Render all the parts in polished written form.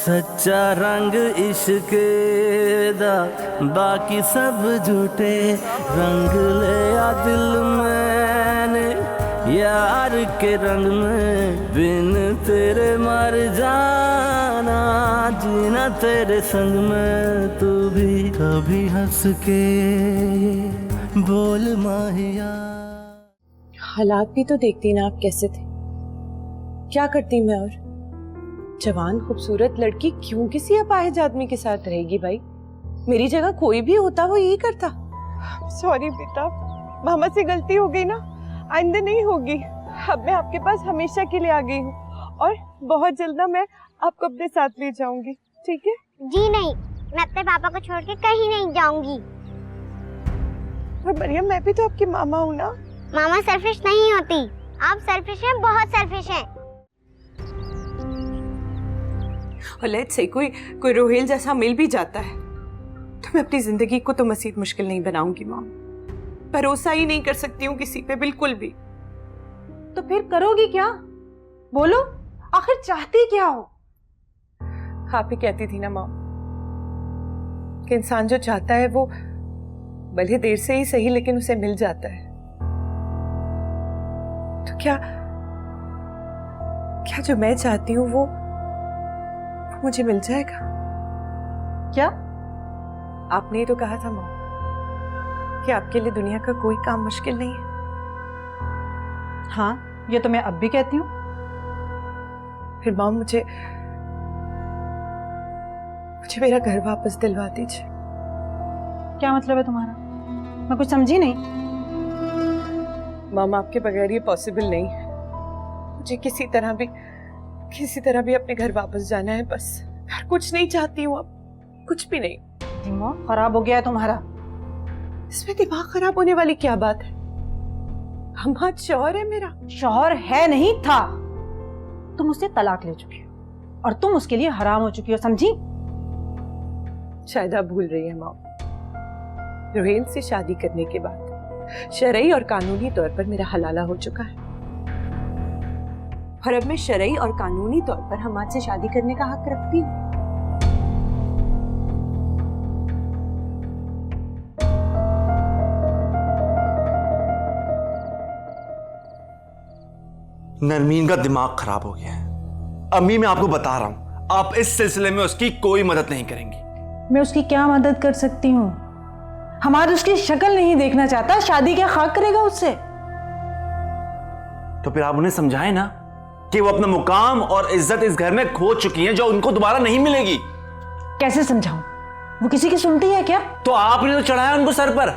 सच्चा रंग इश्क दा बाकी सब झूठे रंग ले आ दिल मैंने यार के रंग में बिन तेरे मर जाना जीना तेरे संग में तू भी कभी हंस के बोल माहिया। हालात भी तो देखती ना आप कैसे थे, क्या करती मैं। और जवान खूबसूरत लड़की क्यों किसी अपाहिज आदमी के साथ रहेगी भाई। मेरी जगह कोई भी होता वो यही करता। सॉरी बेटा, मामा से गलती हो गई ना, आइंदा नहीं होगी। अब मैं आपके पास हमेशा के लिए आ गई हूँ और बहुत जल्द ना मैं आपको अपने साथ ले जाऊंगी, ठीक है? जी नहीं, मैं अपने पापा को छोड़ के कहीं नहीं जाऊंगी। और मरियम, मैं भी तो आपकी मामा हूँ ना। मामा सेल्फिश नहीं होती, आप सेल्फिश हैं, बहुत सेल्फिश हैं। और लेट्स से कोई रोहेल जैसा मिल भी जाता है तो मैं अपनी जिंदगी को तो मजीद मुश्किल नहीं बनाऊंगी माम। भरोसा ही नहीं कर सकती हूँ किसी पे, बिल्कुल भी। तो फिर करोगी क्या? बोलो, आखिर चाहती क्या हो? आप ही कहती थी ना माम कि इंसान जो चाहता है वो भले देर से ही सही लेकिन उसे मिल जाता है। तो क्या जो मैं चाहती हूँ वो मुझे मिल जाएगा? क्या आपने ही तो कहा था माँ कि आपके लिए दुनिया का कोई काम मुश्किल नहीं है। हाँ, ये तो मैं अब भी कहती हूँ। फिर माँ मुझे मेरा घर वापस दिलवा दीजिए। क्या मतलब है तुम्हारा? मैं कुछ समझी नहीं। मामा, आपके बगैर ये पॉसिबल नहीं है। मुझे किसी तरह भी अपने घर वापस जाना है बस। और कुछ नहीं चाहती हूँ अब, कुछ भी नहीं। दिमाग खराब हो गया है तुम्हारा। इसमें दिमाग खराब होने वाली क्या बात है? हमारा शौहर है मेरा। शौहर है नहीं था, तुम उससे तलाक ले चुकी हो और तुम उसके लिए हराम हो चुकी हो, समझी? शायद आप भूल रही है माँ, रोहेल से शादी करने के बाद शरई और कानूनी तौर पर मेरा हलाला हो चुका है और अब मैं शरई और कानूनी तौर पर हमाद से शादी करने का हक रखती हूँ। नरमीन का दिमाग खराब हो गया है। अम्मी, मैं आपको बता रहा हूं, आप इस सिलसिले में उसकी कोई मदद नहीं करेंगी। मैं उसकी क्या मदद कर सकती हूँ? हमारा उसकी शक्ल नहीं देखना चाहता, शादी क्या खाक करेगा उससे? तो फिर आप उन्हें समझाएं ना कि वो अपना मुकाम और इज्जत इस घर में खो चुकी हैं जो उनको दोबारा नहीं मिलेगी। कैसे समझाऊं? वो किसी की सुनती है क्या? तो आपने तो चढ़ाया उनको सर पर।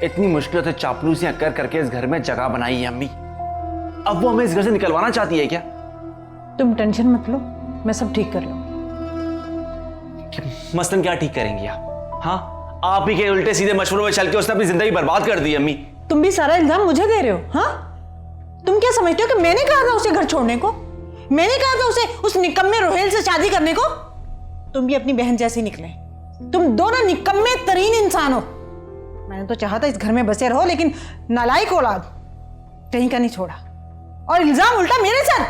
इतनी मुश्किल से चापलूसियां कर करके इस घर में जगह बनाई है अम्मी, अब वो हमें इस घर से निकलवाना चाहती है क्या? तुम टेंशन मत लो, मैं सब ठीक कर लूंगी। मसलन क्या ठीक करेंगी आप? हाँ, आप ही के उल्टे सीधे मशवरों में चल के उसने अपनी जिंदगी बर्बाद कर दी अम्मी। तुम भी सारा इल्जाम मुझे दे रहे हो? हाँ, तुम क्या समझते हो कि मैंने कहा था उसे घर छोड़ने को? मैंने कहा था उसे उस निकम्मे रोहेल से शादी करने को? तुम भी अपनी बहन जैसे निकले। तुम दोनों निकम्मे तरीन इंसान हो। मैंने तो चाहा था इस घर में बसे रहो, लेकिन नालायक औलाद कहीं का नहीं छोड़ा और इल्जाम उल्टा मेरे सर।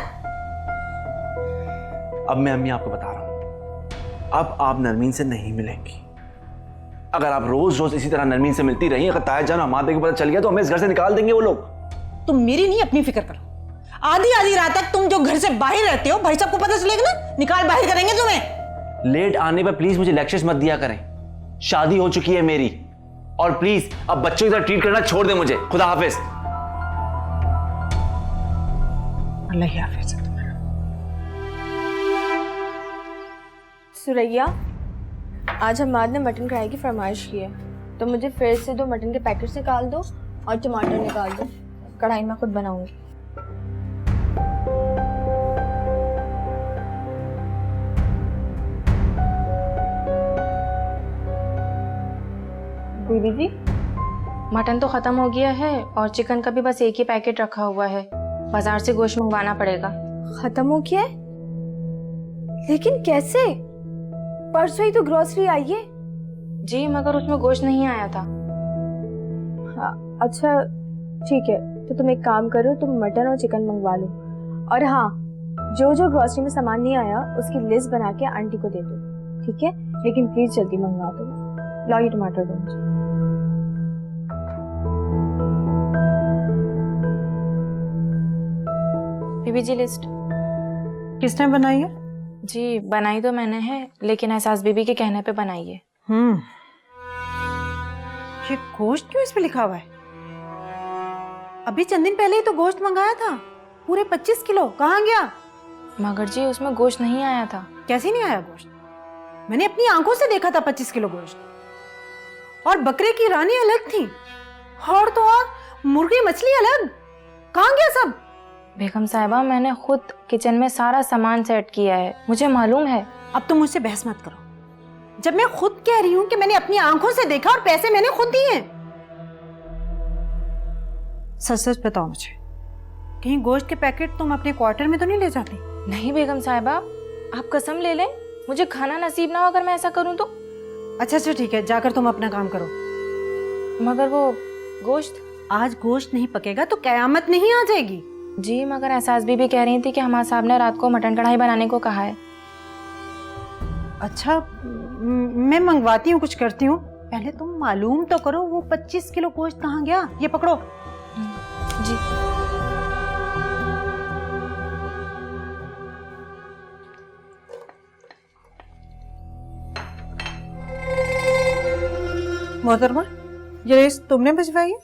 अब मैं अम्मी आपको बता रहा हूं, अब आप नरमीन से नहीं मिलेंगी। अगर आप रोज रोज इसी तरह नरमीन से मिलती रही, अगर ताया जान हमारे को पता चल गया तो हमें इस घर से निकाल देंगे वो लोग। तुम मेरी नहीं अपनी फिक्र करो। आधी आधी रात तक तुम जो घर से बाहर रहते हो, भाई साहब को पता चलेगा ना, निकाल बाहर करेंगे तुम्हें। लेट आने पर प्लीज मुझे लेक्चर्स मत दिया करें। शादी हो चुकी है मेरी, और प्लीज अब बच्चों की तरह ट्रीट करना छोड़ दे मुझे। खुदा हाफिज। अल्लाह हाफिज। सुरैया, आज हमाद ने मटन कढ़ाई की फरमाइश की है, तो मुझे फिर से 2 मटन के पैकेट्स निकाल दो और टमाटर निकाल दो। कढ़ाई मैं खुद बनाऊंगी। दीदी जी, मटन तो ख़त्म हो गया है और चिकन का भी बस एक ही पैकेट रखा हुआ है। बाजार से गोश्त मंगवाना पड़ेगा। ख़त्म हो गया है? लेकिन कैसे? परसों ही तो ग्रोसरी आई है। जी, मगर उसमें गोश्त नहीं आया था। अच्छा ठीक है, तो तुम एक काम करो, तुम मटन और चिकन मंगवा लो। और हाँ, जो जो ग्रोसरी में सामान नहीं आया उसकी लिस्ट बना के आंटी को दे दो, ठीक है? लेकिन प्लीज जल्दी मंगवा दो। लाओ ये टमाटर दो मुझे। बीबी जी लिस्ट। किसने बनाई है? जी बनाई तो मैंने है, लेकिन एहसास बीबी के कहने पे बनाई है। ये गोश्त क्यों इस पे लिखा हुआ है? अभी चंद दिन पहले ही तो गोश्त मंगाया था, पूरे 25 किलो। कहाँ गया? मगर जी उसमें गोश्त नहीं आया था। कैसे नहीं आया गोश्त? मैंने अपनी आंखों से देखा था 25 किलो गोश्त, और बकरे की रानी अलग थी, और तो और मुर्गी मछली अलग। कहाँ गया सब? बेगम साहिबा मैंने खुद किचन में सारा सामान सेट किया है, मुझे मालूम है। अब तुम मुझसे बहस मत करो, जब मैं खुद कह रही हूँ कि मैंने अपनी आंखों से देखा और पैसे मैंने खुद दिए हैं। सच सच बताओ मुझे, कहीं गोश्त के पैकेट तुम अपने क्वार्टर में तो नहीं ले जाती? नहीं बेगम साहिबा, आप कसम ले लें, मुझे खाना नसीब ना हो अगर मैं ऐसा करूं तो। अच्छा ठीक है, जाकर तुम अपना काम करो। मगर वो गोश्त? आज गोश्त नहीं पकेगा तो कयामत नहीं आ जाएगी। जी मगर एहसास बीबी कह रही थी कि हमारे साहब ने रात को मटन कढ़ाई बनाने को कहा है। अच्छा मैं मंगवाती हूँ, कुछ करती हूँ। पहले तुम मालूम तो करो वो 25 किलो गोश्त कहाँ गया। ये पकड़ो। जी मोहतरमा, ये रेस तुमने भिजवाई है?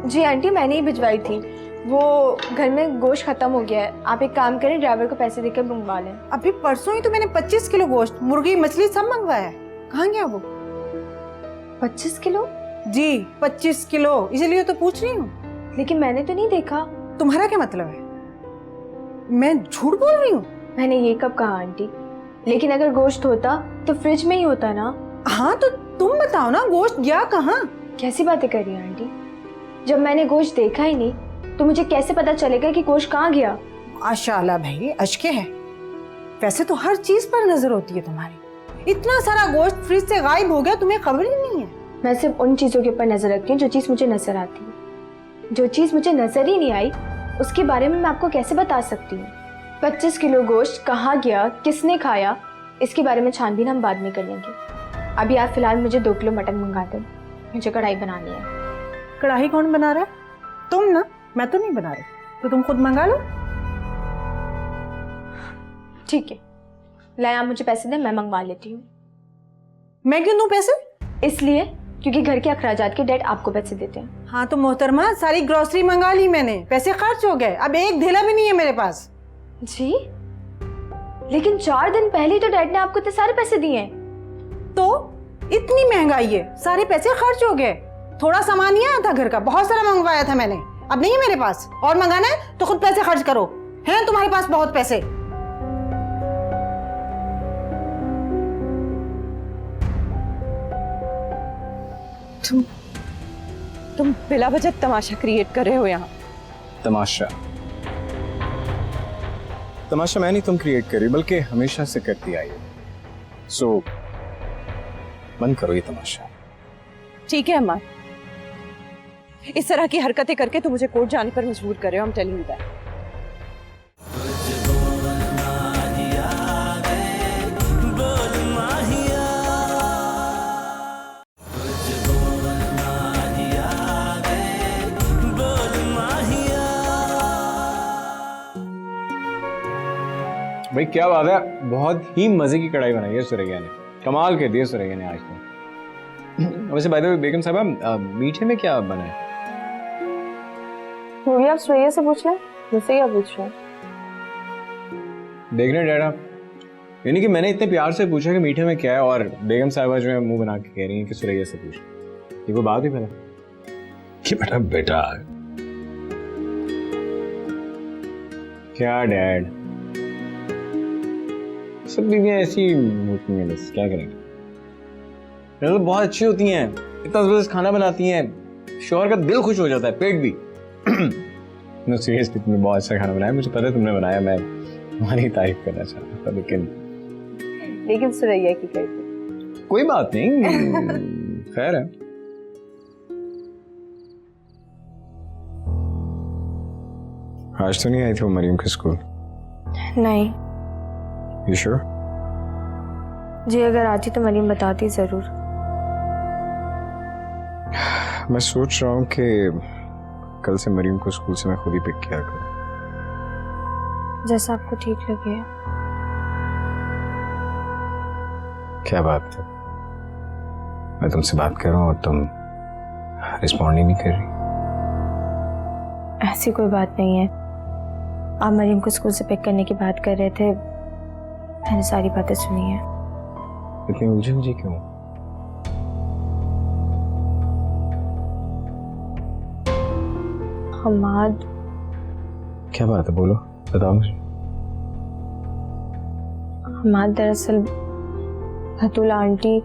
जी आंटी मैंने ही भिजवाई थी, वो घर में गोश्त खत्म हो गया है। आप एक काम करें, ड्राइवर को पैसे देकर मंगवा लें। अभी परसों ही तो मैंने 25 किलो गोश्त, मुर्गी मछली सब मंगवाया है। कहाँ गया वो? 25 किलो? जी 25 किलो, इसलिए तो पूछ रही हूँ। लेकिन मैंने तो नहीं देखा। तुम्हारा क्या मतलब है? मैं झूठ बोल रही हूँ? मैंने ये कब कहा आंटी? लेकिन अगर गोश्त होता तो फ्रिज में ही होता ना। हाँ तो तुम बताओ ना, गोश्त गया कहाँ? कैसी बातें कर रही हैं आंटी? जब मैंने गोश्त देखा ही नहीं तो मुझे कैसे पता चलेगा कि गोश्त कहाँ गया? माशाल्लाह भाई, अशके है। वैसे तो हर चीज पर नजर होती है तुम्हारी। इतना सारा गोश्त फ्रिज से गायब हो गया, तुम्हें खबर ही नहीं है। मैं सिर्फ उन चीजों के ऊपर नजर रखती हूँ जो चीज मुझे नजर आती है। जो चीज मुझे नजर ही नहीं आई उसके बारे में मैं आपको कैसे बता सकती हूँ? 25 किलो गोश्त कहाँ गया, किसने खाया, इसके बारे में छानबीन हम बाद में कर लेंगे। अभी आप फिलहाल मुझे 2 किलो मटन मंगा दें, मुझे कढ़ाई बनानी है। कढ़ाई कौन बना रहा है? तुम ना, मैं तो नहीं बना रही, तो तुम खुद मंगा लो। ठीक है, लाए आप मुझे पैसे दें, मैं मंगवा लेती हूँ। मैं क्यों दूं पैसे? इसलिए क्योंकि घर के अखराजात के डैड आपको पैसे देते हैं। हाँ तो मोहतरमा, सारी ग्रोसरी मंगा ली मैंने, पैसे खर्च हो गए, अब एक धेला भी नहीं है मेरे पास। जी लेकिन 4 दिन पहले तो डैड ने आपको इतने सारे पैसे दिए हैं। तो इतनी महंगाई है, सारे पैसे खर्च हो गए। थोड़ा सामान ही आया था घर का, बहुत सारा मंगवाया था मैंने, अब नहीं है मेरे पास। और मंगाना है तो खुद पैसे खर्च करो, हैं तुम्हारे पास बहुत पैसे। तुम बिला वजह तमाशा क्रिएट कर रहे हो यहाँ। तमाशा तमाशा मैं नहीं, तुम क्रिएट कर रही, बल्कि हमेशा से करती आई हो। सो बंद करो ये तमाशा। ठीक है अम्मा, इस तरह की हरकतें करके तुम मुझे कोर्ट जाने पर मजबूर कर रहे हो। I'm telling you that. भाई क्या बात है, बहुत ही मजे की कढ़ाई बनाई है सुरैया ने, कमाल कर दिया सुरैया ने आज तो। वैसे बाय द वे बेगम साहबा, मीठे में क्या बना है? वो भी आप सुरैया से पूछ लें, मुझसे क्या पूछ रहे हैं? देख रहे डैडा, यानी कि मैंने इतने प्यार से पूछा कि मीठे में क्या है, और बेगम साहबा जो है मुंह बना के कह रही हैं कि सुरैया से पूछ। ये वो बात ही पहले कि बेटा बेटा क्या डैड, सब बीवियां ऐसी होती हैं, बस क्या करेंगे। तो बहुत अच्छी होती हैं, इतना जबरदस्त खाना बनाती हैं, शौहर का दिल खुश हो जाता है, पेट भी। नो सीरियसली, तुमने बहुत अच्छा खाना बनाया, मुझे पता है तुमने बनाया, मैं तुम्हारी तारीफ करना चाहता था, लेकिन सुरैया की कहती। कोई बात नहीं, खैर है। आज तो नहीं आई थी वो मरियम के स्कूल? नहीं यू श्योर? जी, अगर आती तो मरीम बताती ज़रूर। मैं सोच रहा हूँ कि कल से मरीम को स्कूल से मैं खुद ही पिक किया करूँ। जैसा आपको ठीक लगे। क्या बात है, मैं तुमसे बात कर रहा हूँ और तुम रिस्पॉन्ड ही नहीं कर रही। ऐसी कोई बात नहीं है। आप मरीम को स्कूल से पिक करने की बात कर रहे थे, मैंने सारी बातें सुनी है। इतनी उलझी क्यों? हमाद, क्या बात है, बोलो, बताओ मुझे। हमाद दरअसल Batula aunty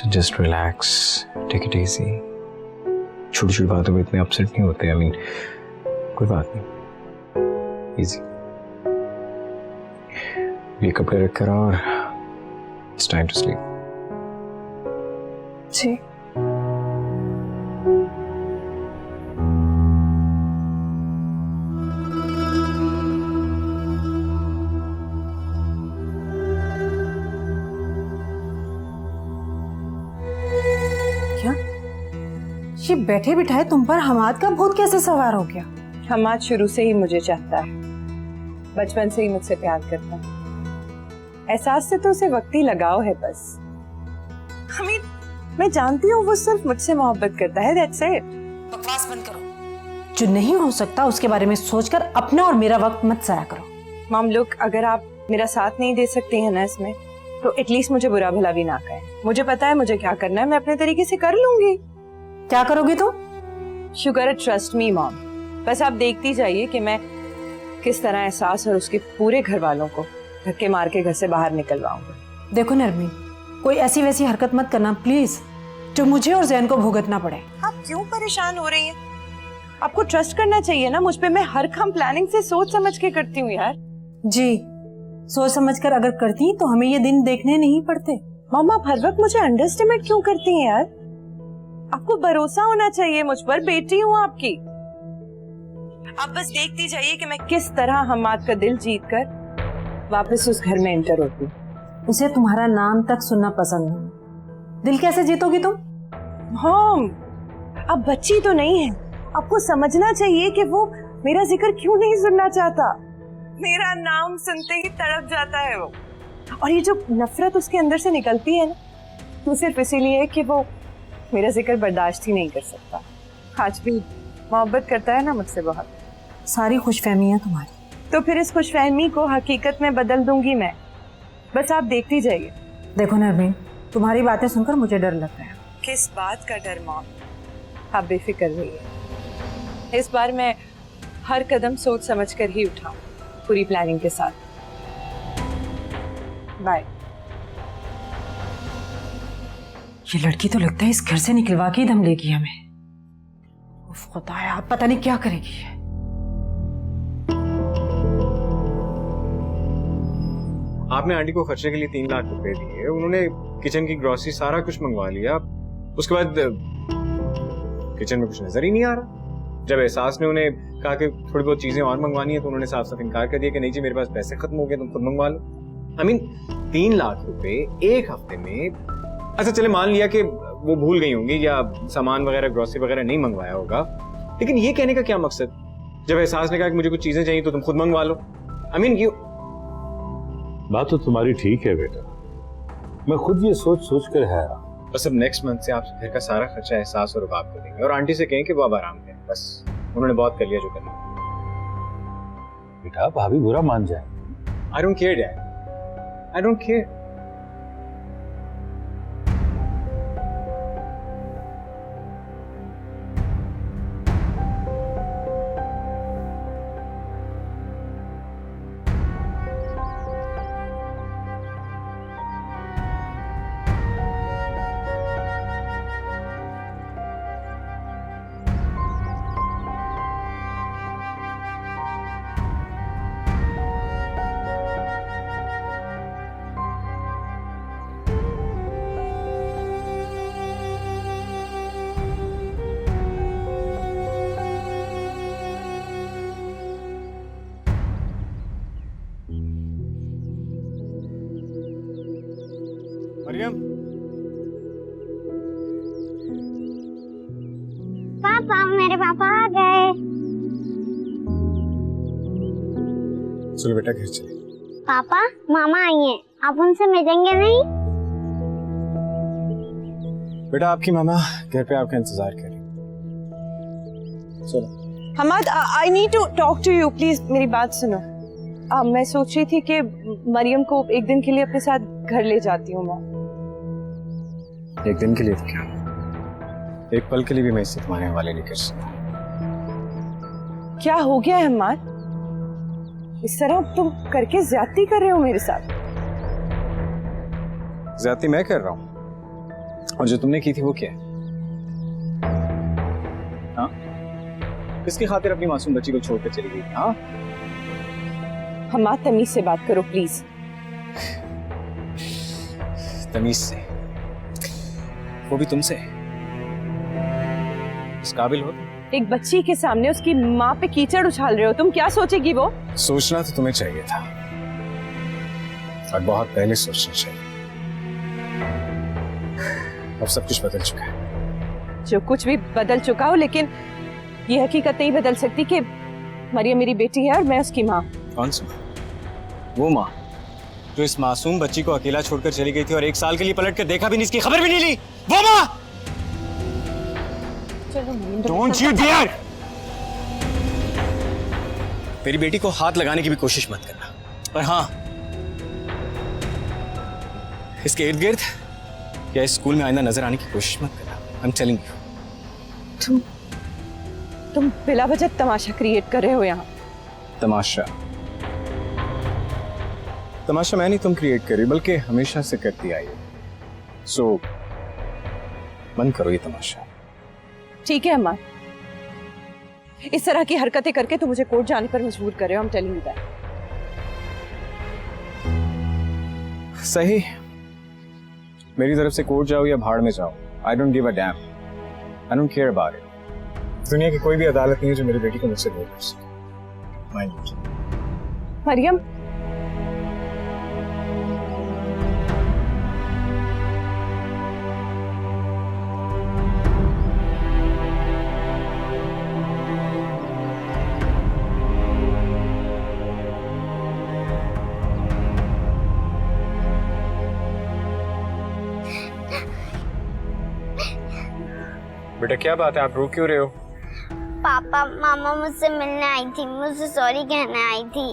just relax, take it easy. छोटी छोटी बातों पे इतने अपसेट नहीं होते। आई मीन कोई बात नहीं, इजी। ये कपड़े रख कर और इट्स टाइम टू स्लीप। जी। क्या ये बैठे बिठाए तुम पर हमाद का भूत कैसे सवार हो गया? हमाद शुरू से ही मुझे चाहता है, बचपन से ही मुझसे प्यार करता है। एहसास से तो उसे वक्त ही लगाव है बस। हमीद, मैं जानती हूँ वो सिर्फ मुझसे मोहब्बत करता है, दैट्स इट। बकवास बंद करो। जो नहीं हो सकता उसके बारे में सोचकर अपना और मेरा वक्त मत जाया करो। मॉम लुक, अगर आप मेरा साथ नहीं दे सकती हैं ना इसमें, तो एटलीस्ट मुझे बुरा भला भी ना कहें। मुझे पता है मुझे क्या करना है, मैं अपने तरीके से कर लूंगी। क्या करोगी तुम? शुगर ट्रस्ट मी मॉम, बस आप देखती जाइए कि मैं किस तरह एहसास और उसके पूरे घर वालों को धक्के मार के घर से बाहर निकलवाऊंगी। देखो नरमी, कोई ऐसी वैसी हरकत मत करना प्लीज, जो मुझे और जैन को भुगतना पड़े। आप क्यों परेशान हो रही हैं? आपको ट्रस्ट करना चाहिए ना मुझ पे। मैं हर काम प्लानिंग से सोच समझ के करती हूँ यार। जी, सोच समझकर अगर करती तो हमें ये दिन देखने नहीं पड़ते। मामा, आप हर वक्त मुझे अंडरस्टिमेट क्यों करती हैं यार? आपको भरोसा होना चाहिए मुझ पर, बेटी हूँ आपकी। आप बस देखती जाइए कि मैं किस तरह हमाद का दिल जीतकर वापस उस घर में एंटर होती हूँ। उसे तुम्हारा नाम तक सुनना पसंद नहीं। दिल कैसे जीतोगी तुम? मॉम, अब बच्ची तो नहीं है, आपको समझना चाहिए कि वो मेरा जिक्र क्यों नहीं सुनना चाहता। मेरा नाम सुनते ही तड़प जाता है वो। और ये जो नफरत उसके अंदर से निकलती है ना, तो सिर्फ इसीलिए कि वो मेरा जिक्र बर्दाश्त ही नहीं कर सकता। आज भी मोहब्बत करता है ना मुझसे बहुत। सारी खुशफहमियां तुम्हारी। तो फिर इस खुशफहमी को हकीकत में बदल दूंगी मैं, बस आप देखती जाइए। देखो नरमी, तुम्हारी बातें सुनकर मुझे डर लगता है। किस बात का डर मॉम? आप बेफिक्र रहिए, इस बार मैं हर कदम सोच समझ कर ही उठाऊं, पूरी प्लानिंग के साथ। बाय। ये लड़की तो लगता है इस घर से निकलवा के ही दम लेगी हमें। उफ खुदाया, पता नहीं क्या करेगी। आपने आंटी को खर्चे के लिए 3 लाख रुपए दिए, उन्होंने किचन की ग्रोसरी सारा कुछ मंगवा लिया, उसके बाद किचन में कुछ नजर ही नहीं आ रहा। जब एहसास ने उन्हें कहा कि थोड़ी बहुत चीजें और मंगवानी है तो उन्होंने साफ साफ इनकार कर दिया कि नहीं जी मेरे पास पैसे खत्म हो गए, तुम खुद मंगवा लो। आई मीन 3 लाख रुपए एक हफ्ते में। अच्छा चले मान लिया कि वो भूल गई होंगी या सामान वगैरह ग्रोसरी वगैरह नहीं मंगवाया होगा, लेकिन ये कहने का क्या मकसद? जब एहसास ने कहा कि मुझे कुछ चीजें चाहिए तो तुम खुद मंगवा लो। I mean you. बात तो तुम्हारी ठीक है बेटा, मैं खुद ये सोच सोच कर हैरान। बस अब नेक्स्ट मंथ से आप घर का सारा खर्चा एहसास और रुबाब कर देंगे और आंटी से कहें कि वो अब आराम करें, बस उन्होंने बहुत कर लिया जो करना। बेटा भाभी बुरा मान जाए। I don't care dad, I don't care. Mariam, पापा मेरे पापा आ गए। चलो बेटा घर चले। पापा मामा आई हैं, आप उनसे मिलेंगे नहीं? बेटा आपकी मामा घर पे आपका इंतजार कर रही। चलो। Hamad, I need to talk to you please, मेरी बात सुनो। मैं सोच रही थी कि मरियम को एक दिन के लिए अपने साथ घर ले जाती हूँ माँ। एक दिन के लिए तो क्या, एक पल के लिए भी मैं इससे तुम्हारे हवाले नहीं कर सकता। क्या हो गया है हमाद? इस तरह तुम करके ज्यादती कर रहे हो मेरे साथ। ज्यादती मैं कर रहा हूँ, और जो तुमने की थी वो क्या है? हाँ, किसकी खातिर अपनी मासूम बच्ची को छोड़कर चली गई? हाँ, हमाद तमीज से बात करो प्लीज। तमीज से? वो भी तुमसे? इस काबिल हो? एक बच्ची के सामने उसकी माँ पे कीचड़ उछाल रहे हो, तुम क्या सोचेगी वो? सोचना तो तुम्हें चाहिए था, और बहुत पहले सोचना चाहिए। अब सब कुछ बदल चुका है। जो कुछ भी बदल चुका हो, लेकिन ये हकीकत नहीं बदल सकती कि मरियम मेरी बेटी है और मैं उसकी माँ। कौन सी? वो माँ जो इस मासूम बच्ची को अकेला छोड़कर चली गई थी और 1 साल के लिए पलट कर देखा भी नहीं, इसकी खबर भी नहीं ली। वो माँ! Don't you dare! मेरी बेटी को हाथ लगाने की भी कोशिश मत करना। और हाँ, इसके इर्द गिर्द या इस स्कूल में आइंदा नजर आने की कोशिश मत करना। I'm telling you। तुम बिला वजह तमाशा क्रिएट कर रहे हो यहाँ। तमाशा? तमाशा मैं नहीं तुम क्रिएट कर रही, बल्कि हमेशा से करती आई हो। सो बंद करो ये तमाशा। ठीक है अम्मा, इस तरह की हरकतें करके तुम मुझे कोर्ट जाने पर मजबूर कर रहे हो। I'm telling you that। सही, मेरी तरफ से कोर्ट जाओ या भाड़ में जाओ, I don't give a damn। I don't care about it। दुनिया की कोई भी अदालत नहीं है जो मेरी बेटी को मुझसे दूर कर सके। Mind it। मरियम, बेटा क्या बात है, आप रो क्यों रहे हो? पापा मामा मुझसे मिलने आई थी, मुझसे सॉरी कहने आई थी,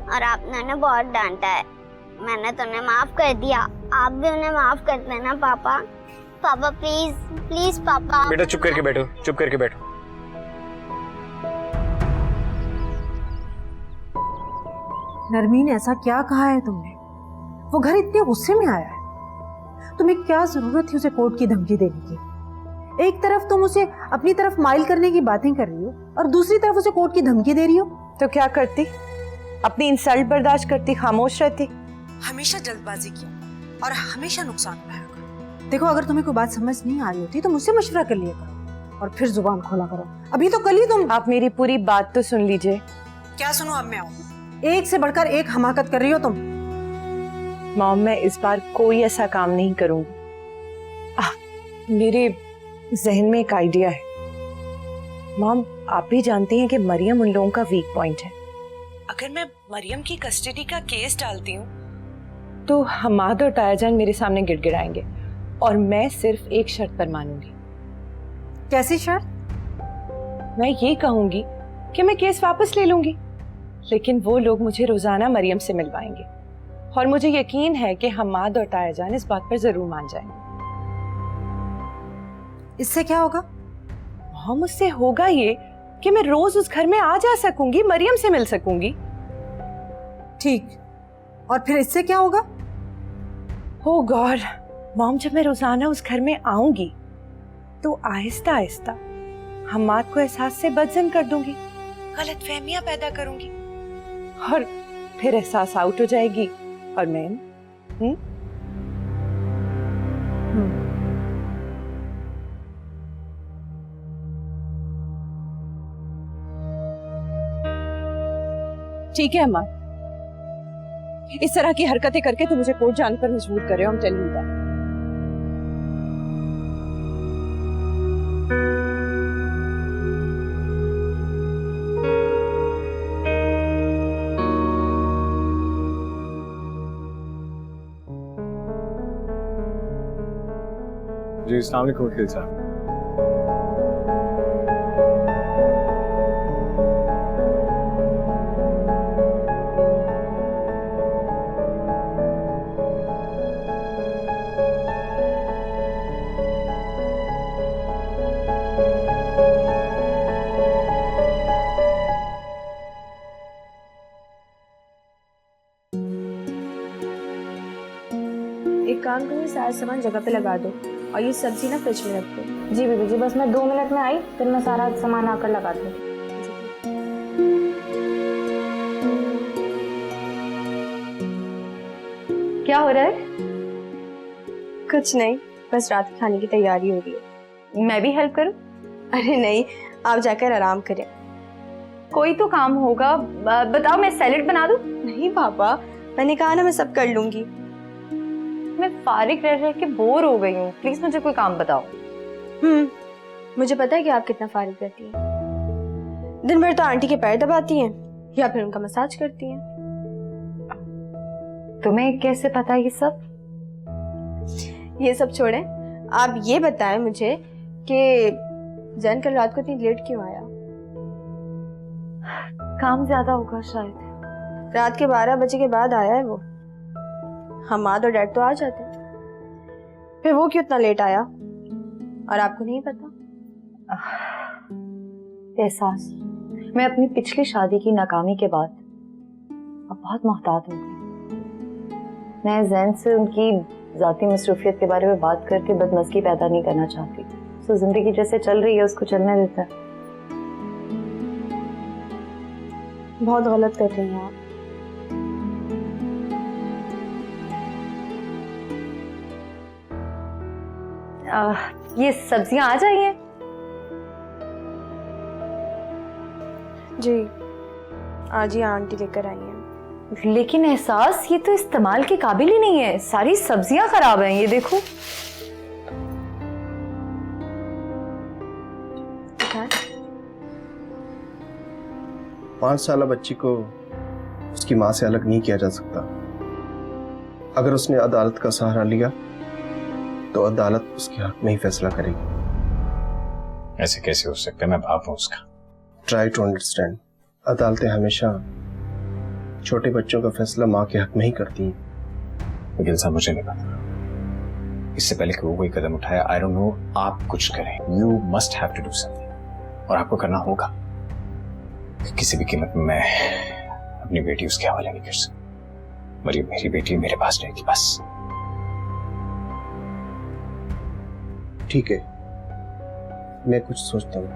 और आपने उन्हें बहुत डांटा है। मैंने तो उन्हें माफ कर दिया, आप भी उन्हें माफ कर देना पापा। पापा प्लीज प्लीज पापा। बेटा चुप करके बैठो, चुप करके बैठो। नरमीन, ऐसा क्या कहा है तुमने? वो घर इतने गुस्से में आया है, तुम्हें क्या जरूरत थी उसे कोर्ट की धमकी देने की? एक तरफ तुम उसे अपनी तरफ माइल करने की बातें कर रही हो और दूसरी तरफ उसे कोर्ट की धमकी दे रही हो। तो क्या करती? अपनी इंसल्ट बर्दाश्त करती, खामोश रहती? हमेशा जल्दबाजी किया और हमेशा नुकसान उठाया करो। देखो, अगर तुम्हें कोई बात समझ नहीं आ रही होती तो मुझसे मशवरा कर लिया करो और फिर जुबान खोला करो। अभी तो कल ही तुम। आप मेरी पूरी बात तो सुन लीजिए। क्या सुनो? अब मैं आऊँ? एक से बढ़कर एक हमाकत कर रही हो तुम। मॉम, मैं इस बार कोई ऐसा काम नहीं करूंगी। मेरे जहन में एक आइडिया है। मॉम, आप भी जानती हैं कि मरियम उन लोगों का वीक पॉइंट है। अगर मैं मरियम की कस्टडी का केस डालती हूँ तो हमाद और तायाजान मेरे सामने गिड़गिड़ाएंगे और मैं सिर्फ एक शर्त पर मानूंगी। कैसी शर्त? मैं ये कहूंगी कि मैं केस वापस ले लूंगी, लेकिन वो लोग मुझे रोजाना मरियम से मिलवाएंगे और मुझे यकीन है कि हमाद और तायाजान इस बात पर जरूर मान जाएंगे। इससे क्या होगा? हम उससे होगा ये कि मैं रोज उस घर में आ जा सकूंगी, मरियम से मिल सकूंगी। ठीक, और फिर इससे क्या होगा? ओह गॉड मॉम, जब मैं रोजाना उस घर में आऊंगी तो आहिस्ता आहिस्ता हमाद को एहसास से बदजन कर दूंगी, गलतफहमियां पैदा करूंगी और फिर एहसास आउट हो जाएगी और मैं ठीक है अम्मा, इस तरह की हरकतें करके तो मुझे कोर्ट जाने पर मजबूर करे। I'm telling you that. जी अस्सलाम वालेकुम वकील साहब। एक काम करो, सारा सामान जगह पे लगा दो और ये सब्जी ना फ्रिज में रख दो। जी बीबी जी, बस मैं 2 मिनट में आई, फिर मैं सारा सामान आकर लगा दूँ। क्या हो रहा है? कुछ नहीं, बस रात के खाने की तैयारी हो रही है। मैं भी हेल्प करूं? अरे नहीं, आप जाकर आराम करें। कोई तो काम होगा, बताओ मैं सैलेड बना दूं? नहीं पापा, मैंने कहा ना मैं सब कर लूंगी। मैं फारिग रह रह के बोर हो गई हूँ, प्लीज मुझे कोई काम बताओ। मुझे पता है कि आप कितना फारिग रहती हैं। दिन भर तो आंटी के पैर दबाती हैं या फिर उनका मसाज करती हैं। तुम्हें कैसे पता ये सब? ये सब छोड़ें, आप ये बताएं मुझे कि जैन कल रात को इतनी लेट क्यों आया? काम ज्यादा होगा शायद। रात के 12 बजे के बाद आया है वो। हमाद और डैड तो आ जाते हैं, फिर वो क्यों इतना लेट आया और आपको नहीं पता? एहसास, मैं अपनी पिछली शादी की नाकामी के बाद अब बहुत मोहतात हो गई। मैं जैन से उनकी जाती मसरूफियत के बारे में बात करके बदमज़गी पैदा नहीं करना चाहती। तो जिंदगी जैसे चल रही है उसको चलने देता है। बहुत गलत कर रही हैं आप। ये सब्जियां आ जाइए। जी आज ही आंटी लेकर आई हैं। लेकिन एहसास, ये तो इस्तेमाल के काबिल ही नहीं है, सारी सब्जियां खराब हैं। ये देखो। 5 साल बच्ची को उसकी मां से अलग नहीं किया जा सकता। अगर उसने अदालत का सहारा लिया तो अदालत उसके हक में ही फैसला करेगी। ऐसे कैसे हो सकता है? मैं बाप हूं उसका। Try to understand. अदालतें हमेशा छोटे बच्चों का फैसला माँ के हक में ही करती हैं। वकील साहब मुझे नहीं पता, इससे पहले कि वो कोई कदम उठाए, आई डोंट नो, आप कुछ करें। You must have to do something, और आपको करना होगा। किसी भी कीमत में मैं अपनी बेटी उसके हवाले नहीं कर सकता। मरियम मेरी बेटी मेरे पास रहेगी बस। ठीक है, मैं कुछ सोचता हूँ।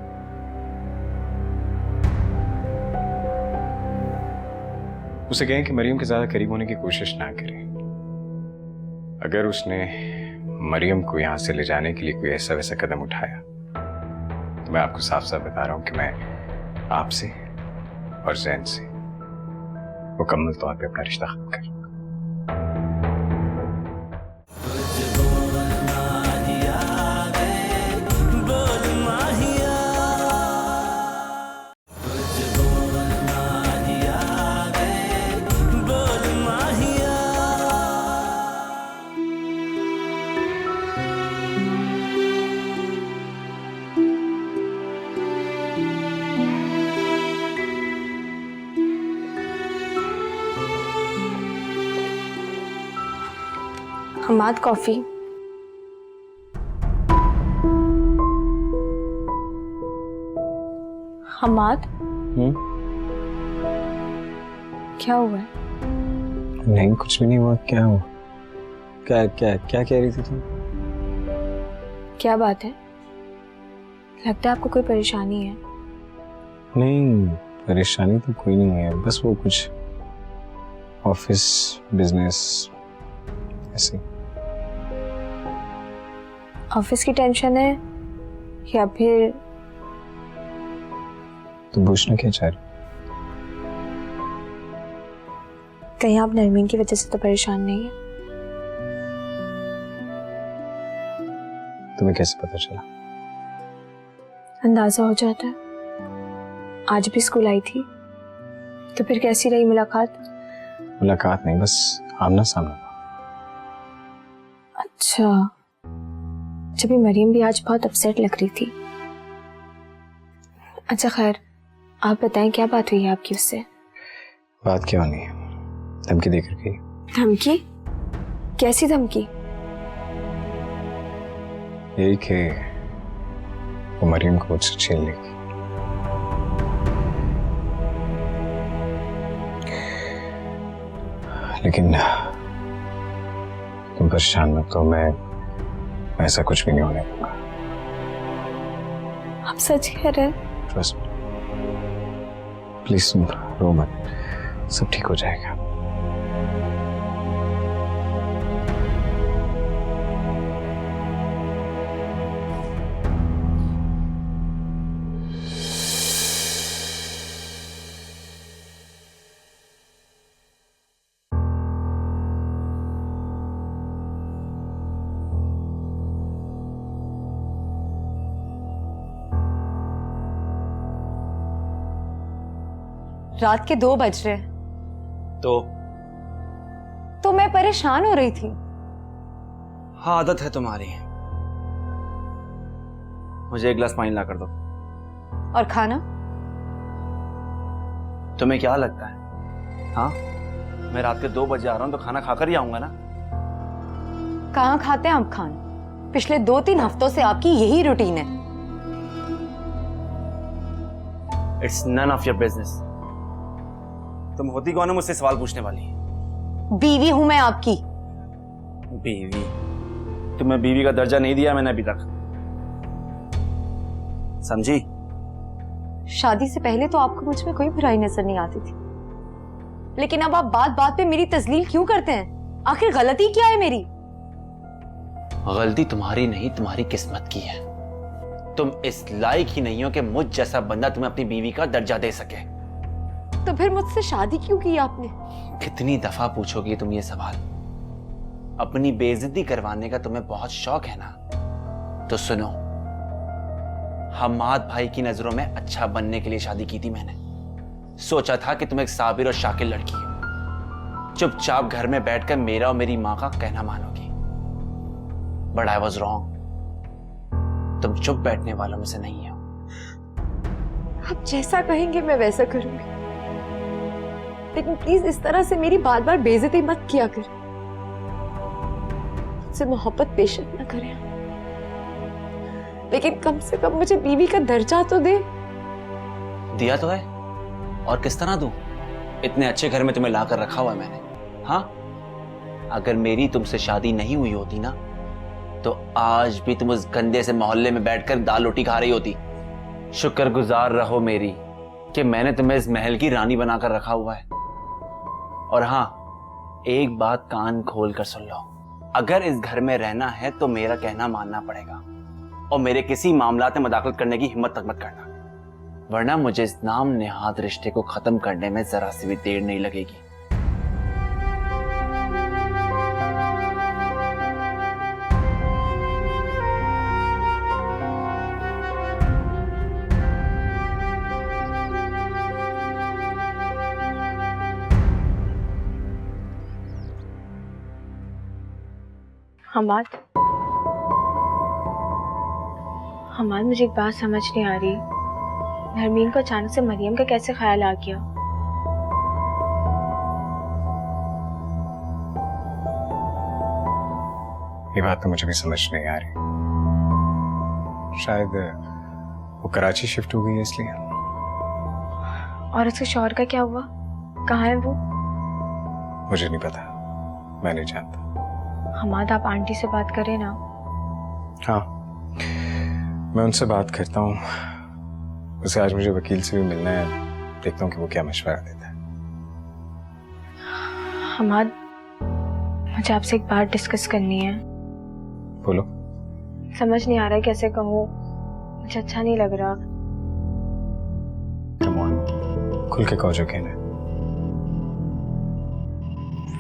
उसे कहें कि मरियम के ज्यादा करीब होने की कोशिश ना करे। अगर उसने मरियम को यहां से ले जाने के लिए कोई ऐसा वैसा कदम उठाया तो मैं आपको साफ साफ बता रहा हूं कि मैं आपसे और जैन से मुकम्मल तौर पे अपना रिश्ता खत्म करूंगा। हमाद कॉफी। हमाद क्या हुआ है? नहीं कुछ भी नहीं हुआ। क्या हुआ? क्या क्या क्या कह रही थी तुम? क्या बात है? लगता है आपको कोई परेशानी है। नहीं परेशानी तो कोई नहीं है, बस वो कुछ ऑफिस बिजनेस ऐसे। ऑफिस की टेंशन है या फिर? तुम पूछना क्या चाह रही? कहीं आप नरमीन की वजह से तो परेशान नहीं है? तुम्हें कैसे पता चला? अंदाजा हो जाता है। आज भी स्कूल आई थी, तो फिर कैसी रही मुलाकात? मुलाकात नहीं, बस आमना सामना। अच्छा, जब भी मरियम भी आज बहुत अपसेट लग रही थी। अच्छा खैर, आप बताएं क्या बात हुई है आपकी उससे? बात क्या होनी है, धमकी देकर गई। धमकी? कैसी धमकी? यही कि वो मरियम को मुझसे छीन लेगी। लेकिन तुम परेशान मत हो, मैं ऐसा कुछ भी नहीं होने दूंगा। आप सच कह रहे हैं? ट्रस्ट मी, प्लीज तुम रो मत, सब ठीक हो जाएगा। रात के 2 बज रहे। तो मैं परेशान हो रही थी। हाँ, आदत है तुम्हारी। मुझे एक गिलास पानी ला कर दो। और खाना? तुम्हें क्या लगता है, हाँ, मैं रात के 2 बजे आ रहा हूं तो खाना खाकर ही आऊंगा ना? कहाँ खाते हैं आप खाना? पिछले 2-3 हफ्तों से आपकी यही रूटीन है। It's none of your business. तुम होती कौन है मुझसे सवाल पूछने वाली? बीवी हूं मैं आपकी। बीवी? तुम्हें बीवी का दर्जा नहीं दिया मैंने अभी तक, समझी? शादी से पहले तो आपको मुझ में कोई बुराई नजर नहीं आती थी, लेकिन अब आप बात बात पे मेरी तजलील क्यों करते हैं? आखिर गलती क्या है मेरी? गलती तुम्हारी नहीं, तुम्हारी किस्मत की है। तुम इस लायक ही नहीं हो कि मुझ जैसा बंदा तुम्हें अपनी बीवी का दर्जा दे सके। तो फिर मुझसे शादी क्यों की आपने? कितनी दफा पूछोगी तुम ये सवाल? अपनी बेइज्जती करवाने का तुम्हें बहुत शौक है ना? तो सुनो, हम्माद भाई की नजरों में अच्छा बनने के लिए शादी की थी मैंने। सोचा था कि तुम एक साबिर और शाकिल लड़की हो, चुपचाप घर में बैठकर मेरा और मेरी मां का कहना मानोगी। But I was wrong. तुम चुप बैठने वालों में से नहीं हो। आप जैसा कहेंगे मैं वैसा करूंगी, लेकिन प्लीज इस तरह से मेरी बार बार बेइज्जती मत किया कर। मुझसे मोहब्बत बेशक न करें, लेकिन कम से कम मुझे बीवी का दर्जा तो दे। दिया तो है, और किस तरह दूं? इतने अच्छे घर में तुम्हें लाकर रखा हुआ है मैंने। हाँ, अगर मेरी तुमसे शादी नहीं हुई होती ना, तो आज भी तुम उस गंदे से मोहल्ले में बैठकर दाल रोटी खा रही होती। शुक्रगुजार रहो मेरी कि मैंने तुम्हें इस महल की रानी बनाकर रखा हुआ है। और हाँ, एक बात कान खोल कर सुन लो, अगर इस घर में रहना है तो मेरा कहना मानना पड़ेगा, और मेरे किसी मामलात में मदाखलत करने की हिम्मत तक मत करना, वरना मुझे इस नाम नेहाद रिश्ते को खत्म करने में जरा सी भी देर नहीं लगेगी। हमाद, मुझे एक बात समझ नहीं आ रही। नरमीन को अचानक से मरियम का कैसे ख्याल आ गया? ये बात तो मुझे भी समझ नहीं आ रही। शायद वो कराची शिफ्ट हो गई है इसलिए। और उसके शौहर का क्या हुआ? कहाँ है वो? मुझे नहीं पता, मैं नहीं जानता। हमाद, आप आंटी से बात करें ना। हाँ, मैं उनसे बात करता हूँ। उसे आज मुझे वकील से भी मिलना है, देखता हूँ कि वो क्या मशवरा देता है। हमाद, मुझे आपसे एक बात डिस्कस करनी है। बोलो। समझ नहीं आ रहा है कैसे कहूँ, मुझे अच्छा नहीं लग रहा। कम ऑन, खुल के कहो जो कहना है।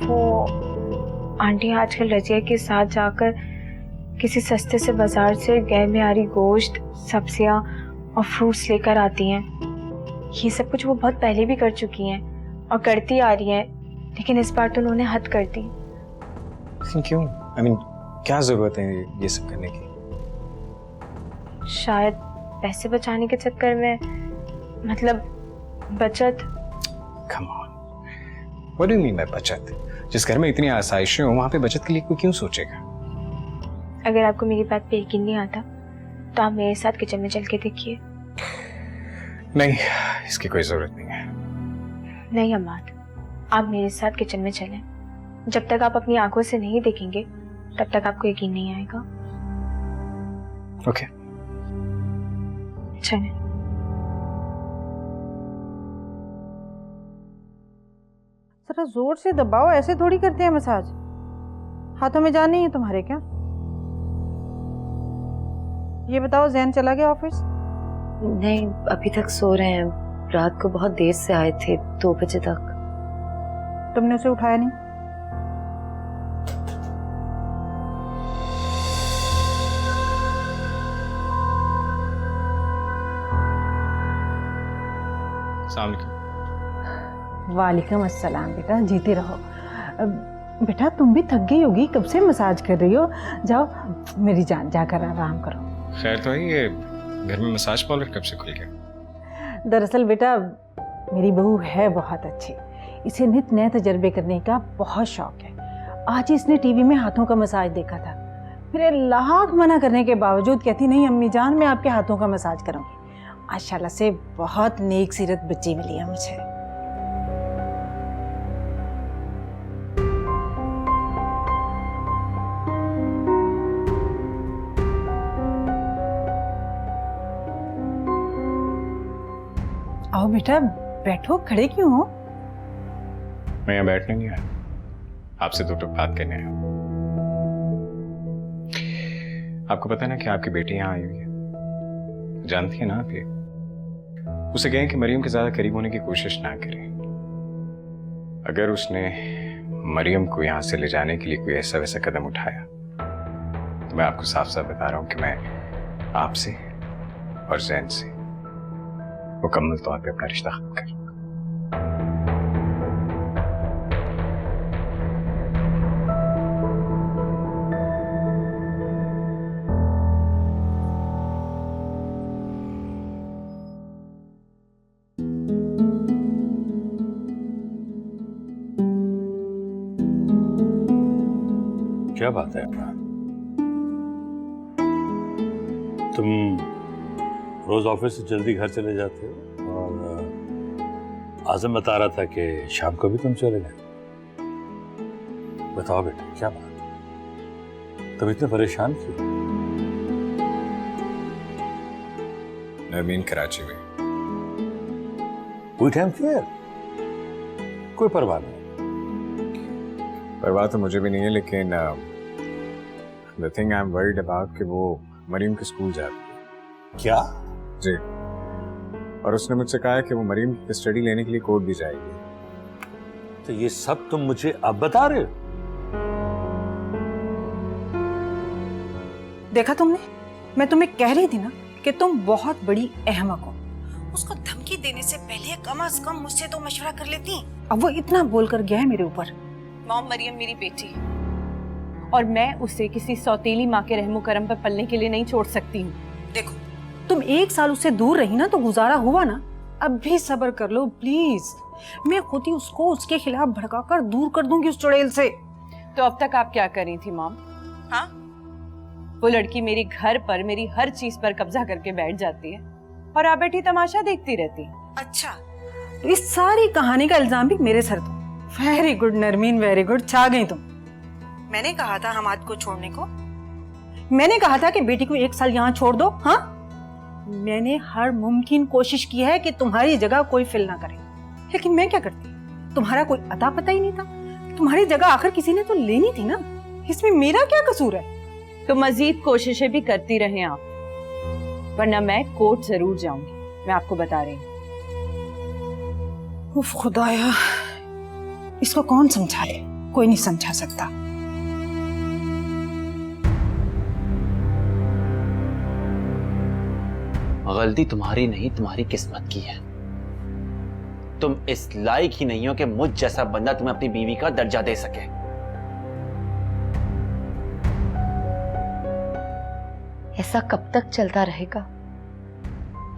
वो आंटी आजकल रजिया के साथ जाकर किसी सस्ते से बाजार से गैर मियारी गोश्त, सब्जियां और फ्रूट्स लेकर आती हैं। ये सब कुछ वो बहुत पहले भी कर चुकी हैं और करती आ रही हैं, लेकिन इस बार तो उन्होंने हद कर दी। लेकिन क्यों? I mean, क्या जरूरत है ये सब करने की? शायद पैसे बचाने के चक्कर में, मतलब बचत। Come on. What do you mean by बचत? जिस घर में इतनी आसाइशें हो वहां पे बचत के लिए कोई क्यों सोचेगा? अगर आपको मेरी बात पे यकीन नहीं आता तो आप मेरे साथ किचन में चल के देखिए। नहीं, इसकी कोई जरूरत नहीं है। नहीं अम्माद, आप मेरे साथ किचन में चलें। जब तक आप अपनी आंखों से नहीं देखेंगे तब तक आपको यकीन नहीं आएगा। ओके। चलें। जरा जोर से दबाओ, ऐसे थोड़ी करते हैं मसाज। हाथों में जान नहीं है तुम्हारे क्या? ये बताओ, जैन चला गया ऑफिस? नहीं, अभी तक सो रहे हैं। रात को बहुत देर से आए थे, 2 बजे तक। तुमने उसे उठाया नहीं? वालेकुम अस्सलाम। बेटा जीते रहो। बेटा तुम भी थक गई होगी, कब से मसाज कर रही हो। जाओ मेरी जान, जाकर आराम करो। खैर तो है, ये घर में मसाज पार्लर कब से खुल गया? दरअसल बेटा मेरी बहू है बहुत अच्छी, इसे नित नए तजर्बे करने का बहुत शौक है। आज ही इसने टीवी में हाथों का मसाज देखा था। मेरे लाख मना करने के बावजूद कहती नहीं अम्मी जान मैं आपके हाथों का मसाज करूंगी। माशाल्लाह से बहुत नेक सीरत बच्ची मिली है मुझे। आओ बेटा बैठो, खड़े क्यों हो? मैं यहाँ बैठने नहीं आया, आपसे 2 टुक बात करने आया। आपको पता है ना कि आपकी बेटी यहाँ आई हुई है, जानती है ना आप ये? उसे कहें कि मरियम के ज्यादा करीब होने की कोशिश ना करे। अगर उसने मरियम को यहाँ से ले जाने के लिए कोई ऐसा वैसा कदम उठाया तो मैं आपको साफ साफ बता रहा हूँ कि मैं आपसे और जैन से मुकम्मल तौर पे अपना रिश्ता खत्म कर। क्या बात है? तुम रोज ऑफिस से जल्दी घर चले जाते हो और आजम बता रहा था कि शाम को भी तुम चले गए। बताओ बेटा क्या बात, तुम इतने परेशान क्यों? नरमीन कराची में। कोई टाइम क्यों है? कोई परवाह नहीं। परवाह तो मुझे भी नहीं है, लेकिन the thing I am worried about कि वो मरीम के स्कूल जाती है। क्या? जी, और उसने मुझसे कहा है कि वो मरीम की स्टडी लेने के लिए कोर्ट भी जाएगी। तो ये सब तुम मुझे अब बता रहे हो? देखा तुमने, मैं तुम्हें कह रही थी ना कि तुम बहुत बड़ी अहमक हो। उसको धमकी देने से पहले कम से कम मुझसे तो मशवरा कर लेती। अब वो इतना बोलकर गया है मेरे ऊपर। मॉम, मरियम मेरी बेटी है और मैं उसे किसी सौतेली माँ के रहमो करम पर पलने के लिए नहीं छोड़ सकती हूँ। देखो तुम 1 साल उससे दूर रही ना तो गुजारा हुआ ना, अब भी सब्र कर लो प्लीज। मैं खुद ही उसको उसके खिलाफ भड़काकर दूर कर दूंगी उस चुड़ैल से। तो अब तक आप क्या कर रही थी मॉम? हाँ, वो लड़की मेरे घर पर मेरी हर चीज पर कब्जा करके बैठ जाती है और आप बैठी तमाशा देखती रहती। अच्छा, तो इस सारी कहानी का इल्जाम भी मेरे सर दो। Very good Narmeen, very good, छा गई तुम। मैंने कहा था हमाद को छोड़ने को, मैंने कहा था कि बेटी को 1 साल यहाँ छोड़ दो। हाँ, मैंने हर मुमकिन कोशिश की है कि तुम्हारी जगह कोई फिल ना करे, लेकिन मैं क्या करती, तुम्हारा कोई अता पता ही नहीं था। तुम्हारी जगह आखिर किसी ने तो लेनी थी ना, इसमें मेरा क्या कसूर है? तो मजीद कोशिशें भी करती रहें आप, वरना मैं कोर्ट जरूर जाऊंगी, मैं आपको बता रही हूँ। उफ खुदाया, इसको कौन समझाए? कोई नहीं समझा सकता। गलती तुम्हारी नहीं, तुम्हारी किस्मत की है। तुम इस लायक ही नहीं हो कि मुझ जैसा बंदा तुम्हें अपनी बीवी का दर्जा दे सके। ऐसा कब तक चलता रहेगा?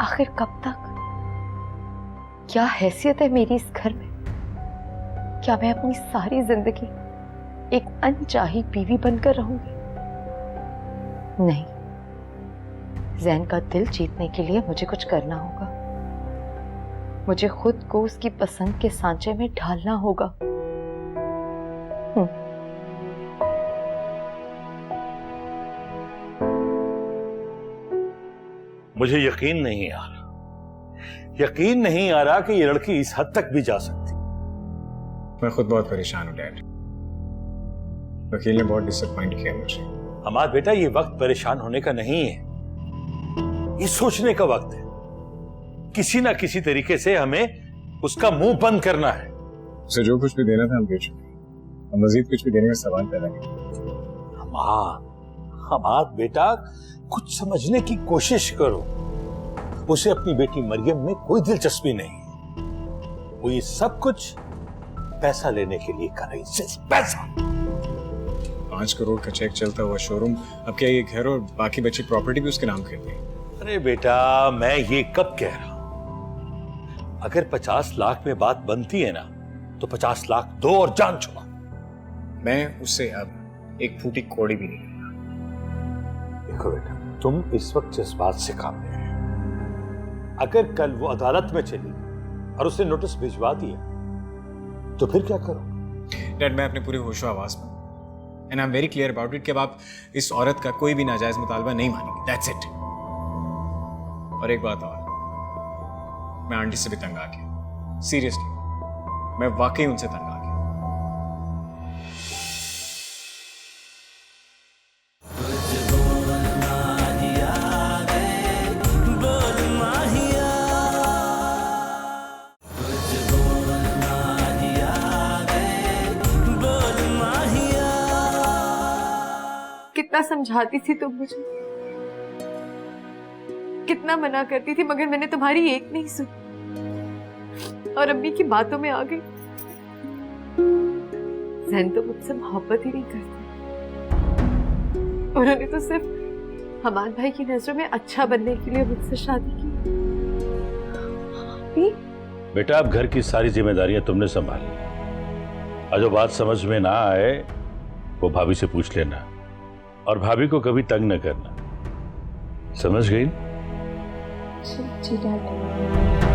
आखिर कब तक? क्या हैसियत है मेरी इस घर में? क्या मैं अपनी सारी जिंदगी एक अनचाही बीवी बनकर रहूंगी? नहीं, जैन का दिल जीतने के लिए मुझे कुछ करना होगा। मुझे खुद को उसकी पसंद के सांचे में ढालना होगा। मुझे यकीन नहीं आ रहा, यकीन नहीं आ रहा कि ये लड़की इस हद तक भी जा सकती। मैं खुद बहुत परेशान हूं डैड। वकील ने बहुत डिसअपॉइंट किया मुझे। हमारा बेटा, ये वक्त परेशान होने का नहीं है, ये सोचने का वक्त है। किसी ना किसी तरीके से हमें उसका मुंह बंद करना है। उसे जो कुछ भी देना था हम दे चुके, और मजीद कुछ भी देने का सवाल पैदा नहीं। हमारा बेटा, कुछ समझने की कोशिश करो। उसे अपनी बेटी मरियम में कोई दिलचस्पी नहीं। वो ये सब कुछ पैसा लेने के लिए कर रही, सिर्फ पैसा। 5 करोड़ का चेक चलता हुआ शोरूम, अब क्या ये घर और बाकी बची प्रॉपर्टी भी उसके नाम कर दी? अरे बेटा, मैं ये कब कह रहा हूं? अगर 50 लाख में बात बनती है ना, तो 50 लाख दो और जान छुड़ा। मैं उससे अब एक फूटी कौड़ी भी नहीं। देखो बेटा, तुम इस वक्त जज्बात से काम ले रहे हो। अगर कल वो अदालत में चली और उसने नोटिस भिजवा दिया, तो फिर क्या करो? डैड, मैं अपने पूरे होशो आवाज में, and I am very clear about it, कि अब आप इस औरत का कोई भी नाजायज मुतालबा नहीं मानेंगे। That's it. और एक बात और, मैं आंटी से भी तंग आ गया। सीरियसली, मैं वाकई उनसे तंग आ गया। कितना समझाती थी तुम मुझे, कितना मना करती थी, मगर मैंने तुम्हारी एक नहीं सुनी और अम्मी की बातों में आ गई। जैन तो मुझसे मोहब्बत ही नहीं करती, उन्होंने तो सिर्फ हमाद भाई की नजरों में अच्छा बनने के लिए मुझसे शादी की। बेटा, अब घर की सारी जिम्मेदारियां तुमने संभाली, और जो बात समझ में ना आए वो भाभी से पूछ लेना, और भाभी को कभी तंग न करना। समझ गई? जी डैड।